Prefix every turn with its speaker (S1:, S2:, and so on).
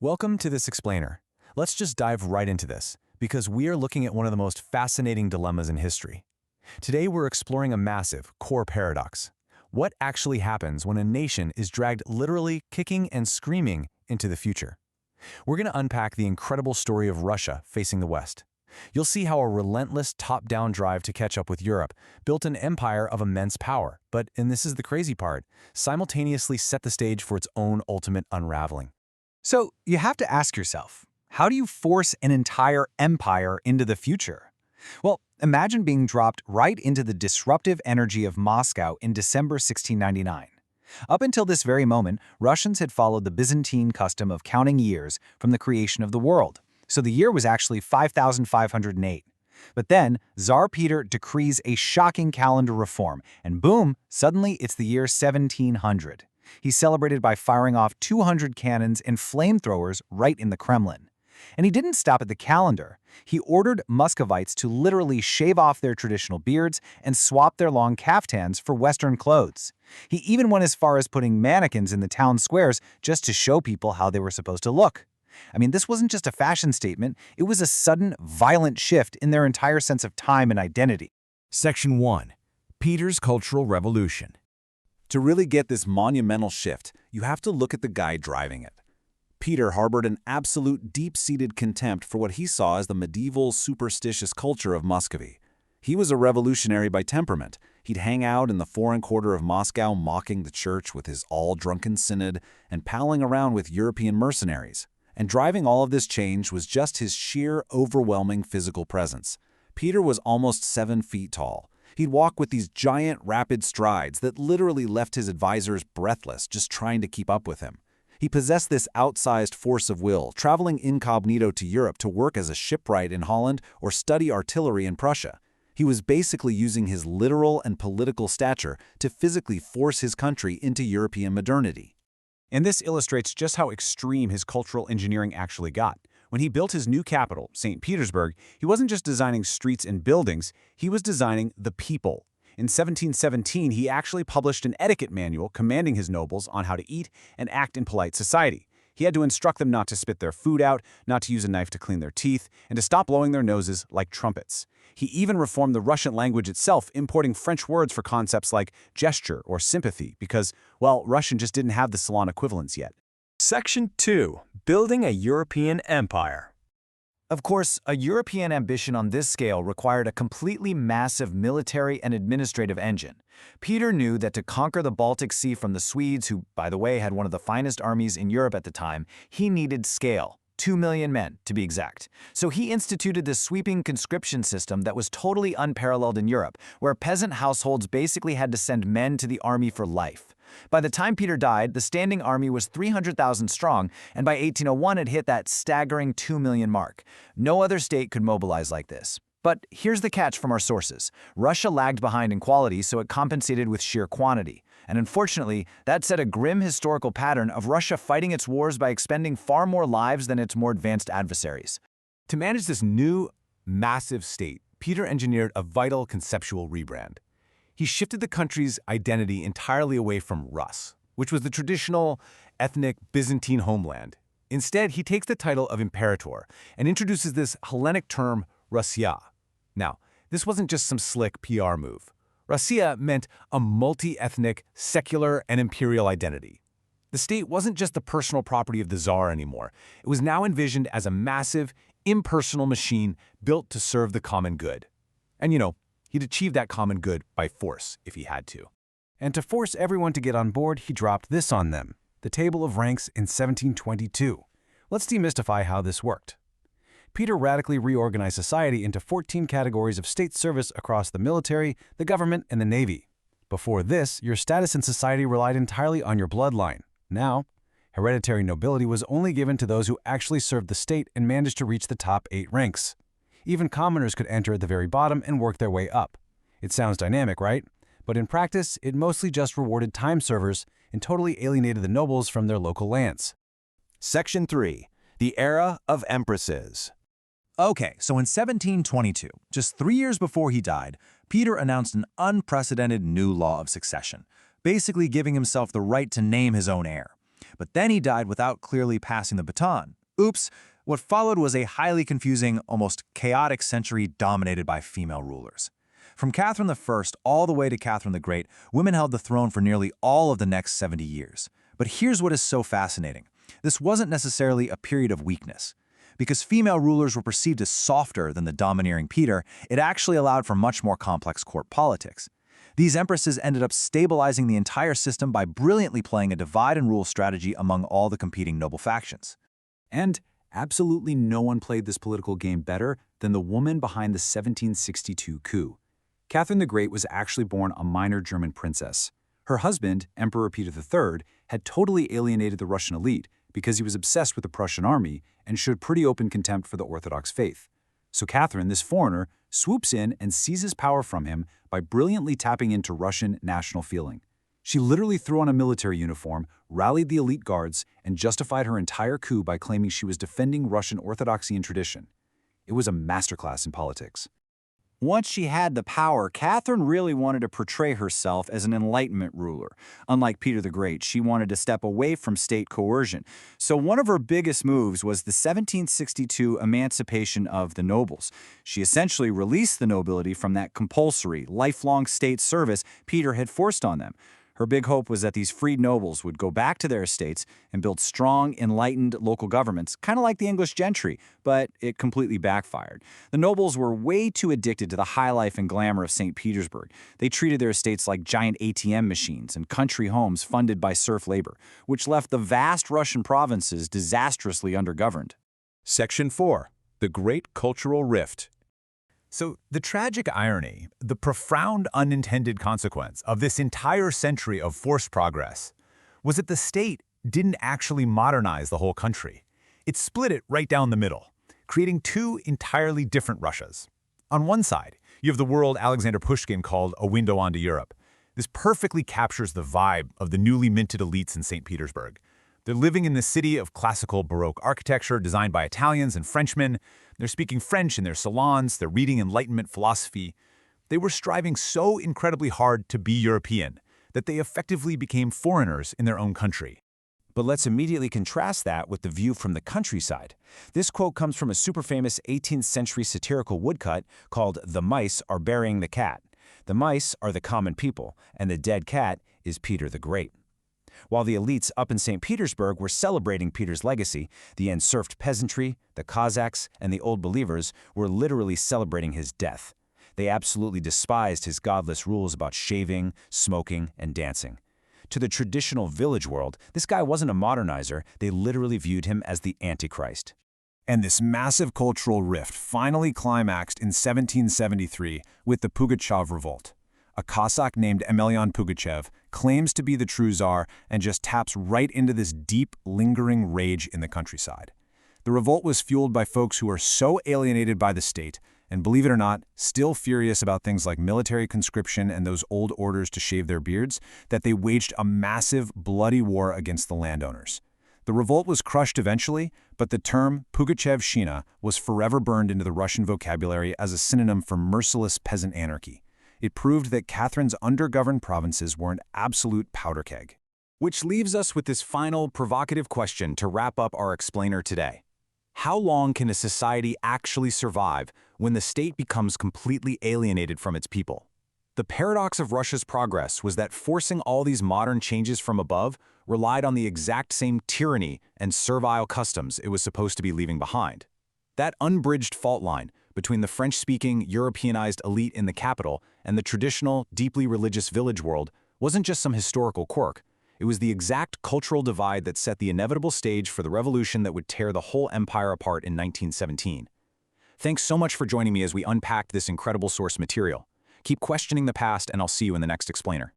S1: Welcome to this explainer. Let's just dive right into this, because we are looking at one of the most fascinating dilemmas in history. Today we're exploring a massive, core paradox. What actually happens when a nation is dragged literally kicking and screaming into the future? We're going to unpack the incredible story of Russia facing the West. You'll see how a relentless top-down drive to catch up with Europe built an empire of immense power, but, and this is the crazy part, simultaneously set the stage for its own ultimate unraveling.
S2: So you have to ask yourself, how do you force an entire empire into the future? Well, imagine being dropped right into the disruptive energy of Moscow in December 1699. Up until this very moment, Russians had followed the Byzantine custom of counting years from the creation of the world, so the year was actually 5508. But then, Tsar Peter decrees a shocking calendar reform, and boom, suddenly it's the year 1700. He's celebrated by firing off 200 cannons and flamethrowers right in the Kremlin. And he didn't stop at the calendar. He ordered Muscovites to literally shave off their traditional beards and swap their long caftans for Western clothes. He even went as far as putting mannequins in the town squares just to show people how they were supposed to look. I mean, this wasn't just a fashion statement, it was a sudden, violent shift in their entire sense of time and identity.
S3: Section 1. Peter's Cultural Revolution. To really get this monumental shift, you have to look at the guy driving it. Peter harbored an absolute deep-seated contempt for what he saw as the medieval, superstitious culture of Muscovy. He was a revolutionary by temperament. He'd hang out in the foreign quarter of Moscow mocking the church with his all-drunken synod and palling around with European mercenaries. And driving all of this change was just his sheer, overwhelming physical presence. Peter was almost 7 feet tall. He'd walk with these giant, rapid strides that literally left his advisors breathless just trying to keep up with him. He possessed this outsized force of will, traveling incognito to Europe to work as a shipwright in Holland or study artillery in Prussia. He was basically using his literal and political stature to physically force his country into European modernity.
S1: And this illustrates just how extreme his cultural engineering actually got. When he built his new capital, St. Petersburg, he wasn't just designing streets and buildings, he was designing the people. In 1717, he actually published an etiquette manual commanding his nobles on how to eat and act in polite society. He had to instruct them not to spit their food out, not to use a knife to clean their teeth, and to stop blowing their noses like trumpets. He even reformed the Russian language itself, importing French words for concepts like gesture or sympathy because, well, Russian just didn't have the salon equivalents yet.
S4: Section 2. Building a European Empire.
S2: Of course, a European ambition on this scale required a completely massive military and administrative engine. Peter knew that to conquer the Baltic Sea from the Swedes, who, by the way, had one of the finest armies in Europe at the time, he needed scale. 2 million men, to be exact. So he instituted this sweeping conscription system that was totally unparalleled in Europe, where peasant households basically had to send men to the army for life. By the time Peter died, the standing army was 300,000 strong, and by 1801 it hit that staggering 2 million mark. No other state could mobilize like this. But here's the catch from our sources. Russia lagged behind in quality, so it compensated with sheer quantity. And unfortunately, that set a grim historical pattern of Russia fighting its wars by expending far more lives than its more advanced adversaries.
S1: To manage this new, massive state, Peter engineered a vital conceptual rebrand. He shifted the country's identity entirely away from Rus, which was the traditional, ethnic Byzantine homeland. Instead, he takes the title of Imperator and introduces this Hellenic term, Russia. Now, this wasn't just some slick PR move. Russia meant a multi-ethnic, secular, and imperial identity. The state wasn't just the personal property of the Tsar anymore. It was now envisioned as a massive, impersonal machine built to serve the common good. And he'd achieve that common good by force if he had to. And to force everyone to get on board, he dropped this on them, the table of ranks in 1722. Let's demystify how this worked. Peter radically reorganized society into 14 categories of state service across the military, the government, and the navy. Before this, your status in society relied entirely on your bloodline. Now, hereditary nobility was only given to those who actually served the state and managed to reach the top 8 ranks. Even commoners could enter at the very bottom and work their way up. It sounds dynamic, right? But in practice, it mostly just rewarded time servers and totally alienated the nobles from their local lands.
S4: Section 3. The Era of Empresses.
S5: Okay, so in 1722, just 3 years before he died, Peter announced an unprecedented new law of succession, basically giving himself the right to name his own heir. but then he died without clearly passing the baton. Oops, what followed was a highly confusing, almost chaotic century dominated by female rulers. From Catherine I all the way to Catherine the Great, women held the throne for nearly all of the next 70 years. But here's what is so fascinating. This wasn't necessarily a period of weakness. Because female rulers were perceived as softer than the domineering Peter, it actually allowed for much more complex court politics. These empresses ended up stabilizing the entire system by brilliantly playing a divide-and-rule strategy among all the competing noble factions.
S3: And absolutely no one played this political game better than the woman behind the 1762 coup. Catherine the Great was actually born a minor German princess. Her husband, Emperor Peter III, had totally alienated the Russian elite because he was obsessed with the Prussian army and showed pretty open contempt for the Orthodox faith. So Catherine, this foreigner, swoops in and seizes power from him by brilliantly tapping into Russian national feeling. She literally threw on a military uniform, rallied the elite guards, and justified her entire coup by claiming she was defending Russian orthodoxy and tradition. It was a masterclass in politics.
S2: Once she had the power, Catherine really wanted to portray herself as an Enlightenment ruler. Unlike Peter the Great, she wanted to step away from state coercion. So one of her biggest moves was the 1762 emancipation of the nobles. She essentially released the nobility from that compulsory, lifelong state service Peter had forced on them. Her big hope was that these freed nobles would go back to their estates and build strong, enlightened local governments, kind of like the English gentry, but it completely backfired. The nobles were way too addicted to the high life and glamour of St. Petersburg. They treated their estates like giant ATM machines and country homes funded by serf labor, which left the vast Russian provinces disastrously undergoverned.
S1: Section 4. The Great Cultural Rift. So the tragic irony, the profound unintended consequence of this entire century of forced progress was that the state didn't actually modernize the whole country. It split it right down the middle, creating two entirely different Russias. On one side, you have the world Alexander Pushkin called A Window onto Europe. This perfectly captures the vibe of the newly minted elites in St. Petersburg. They're living in the city of classical Baroque architecture designed by Italians and Frenchmen. They're speaking French in their salons. They're reading Enlightenment philosophy. They were striving so incredibly hard to be European that they effectively became foreigners in their own country.
S2: But let's immediately contrast that with the view from the countryside. This quote comes from a super famous 18th century satirical woodcut called "The Mice Are Burying the Cat." The mice are the common people, and the dead cat is Peter the Great. While the elites up in St. Petersburg were celebrating Peter's legacy, the enserfed peasantry, the Cossacks, and the Old Believers were literally celebrating his death. They absolutely despised his godless rules about shaving, smoking, and dancing. To the traditional village world, this guy wasn't a modernizer. They literally viewed him as the Antichrist.
S1: And this massive cultural rift finally climaxed in 1773 with the Pugachev Revolt. A Cossack named Emelian Pugachev claims to be the true czar and just taps right into this deep, lingering rage in the countryside. The revolt was fueled by folks who are so alienated by the state, and believe it or not, still furious about things like military conscription and those old orders to shave their beards, that they waged a massive, bloody war against the landowners. The revolt was crushed eventually, but the term Pugachevshchina was forever burned into the Russian vocabulary as a synonym for merciless peasant anarchy. It proved that Catherine's undergoverned provinces were an absolute powder keg. Which leaves us with this final provocative question to wrap up our explainer today. How long can a society actually survive when the state becomes completely alienated from its people? The paradox of Russia's progress was that forcing all these modern changes from above relied on the exact same tyranny and servile customs it was supposed to be leaving behind. That unbridged fault line between the French-speaking, Europeanized elite in the capital and the traditional, deeply religious village world wasn't just some historical quirk. It was the exact cultural divide that set the inevitable stage for the revolution that would tear the whole empire apart in 1917. Thanks so much for joining me as we unpacked this incredible source material. Keep questioning the past, and I'll see you in the next explainer.